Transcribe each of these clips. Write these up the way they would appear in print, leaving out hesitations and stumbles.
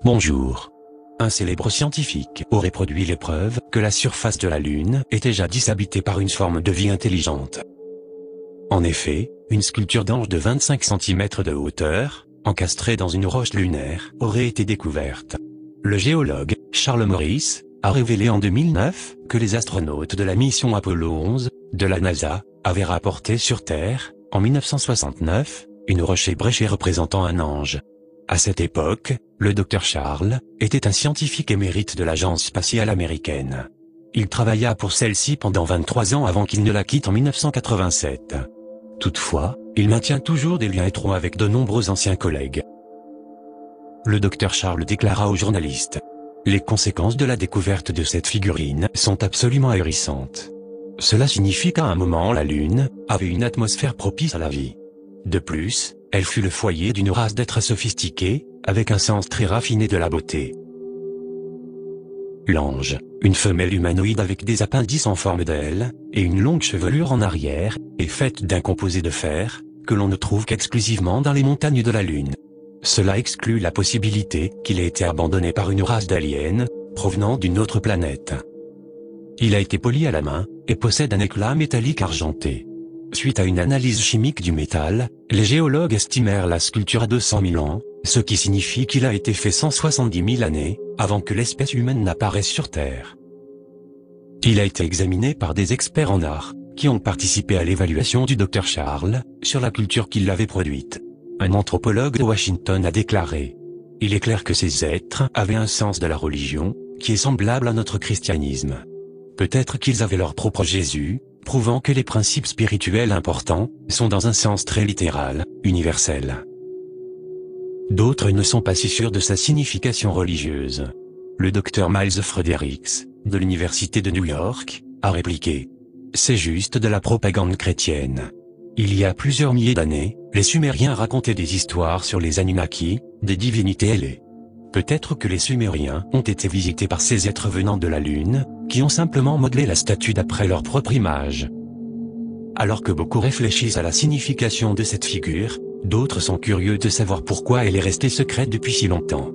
Bonjour. Un célèbre scientifique aurait produit l'épreuve que la surface de la Lune était jadis habitée par une forme de vie intelligente. En effet, une sculpture d'ange de 25 cm de hauteur, encastrée dans une roche lunaire, aurait été découverte. Le géologue, Charles Morris, a révélé en 2009 que les astronautes de la mission Apollo 11, de la NASA, avaient rapporté sur Terre, en 1969, une roche ébréchée représentant un ange. À cette époque, le Dr Charles était un scientifique émérite de l'Agence spatiale américaine. Il travailla pour celle-ci pendant 23 ans avant qu'il ne la quitte en 1987. Toutefois, il maintient toujours des liens étroits avec de nombreux anciens collègues. Le Dr Charles déclara aux journalistes: « Les conséquences de la découverte de cette figurine sont absolument ahurissantes. Cela signifie qu'à un moment la Lune avait une atmosphère propice à la vie. De plus, elle fut le foyer d'une race d'êtres sophistiqués, avec un sens très raffiné de la beauté. L'ange, une femelle humanoïde avec des appendices en forme d'aile, et une longue chevelure en arrière, est faite d'un composé de fer, que l'on ne trouve qu'exclusivement dans les montagnes de la Lune. Cela exclut la possibilité qu'il ait été abandonné par une race d'aliens, provenant d'une autre planète. Il a été poli à la main, et possède un éclat métallique argenté. Suite à une analyse chimique du métal, les géologues estimèrent la sculpture à 200 000 ans, ce qui signifie qu'il a été fait 170 000 années, avant que l'espèce humaine n'apparaisse sur Terre. Il a été examiné par des experts en art, qui ont participé à l'évaluation du Dr Charles, sur la culture qui l'avait produite. Un anthropologue de Washington a déclaré: « Il est clair que ces êtres avaient un sens de la religion, qui est semblable à notre christianisme. Peut-être qu'ils avaient leur propre Jésus, prouvant que les principes spirituels importants sont dans un sens très littéral, universel. » D'autres ne sont pas si sûrs de sa signification religieuse. Le docteur Miles Fredericks, de l'Université de New York, a répliqué: « C'est juste de la propagande chrétienne. Il y a plusieurs milliers d'années, les Sumériens racontaient des histoires sur les Anunnaki, des divinités ailées. Peut-être que les Sumériens ont été visités par ces êtres venant de la Lune, qui ont simplement modelé la statue d'après leur propre image. » Alors que beaucoup réfléchissent à la signification de cette figure, d'autres sont curieux de savoir pourquoi elle est restée secrète depuis si longtemps.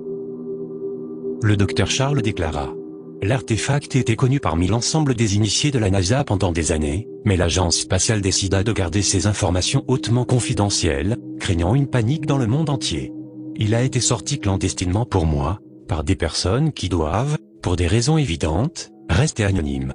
Le Dr Charles déclara: « L'artefact était connu parmi l'ensemble des initiés de la NASA pendant des années, mais l'agence spatiale décida de garder ces informations hautement confidentielles, craignant une panique dans le monde entier. Il a été sorti clandestinement pour moi, par des personnes qui doivent, pour des raisons évidentes, rester anonymes. »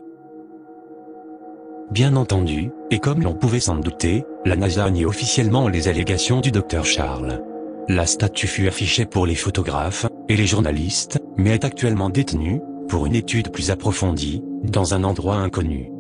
Bien entendu, et comme l'on pouvait s'en douter, la NASA nie officiellement les allégations du Dr Charles. La statue fut affichée pour les photographes et les journalistes, mais est actuellement détenue, pour une étude plus approfondie, dans un endroit inconnu.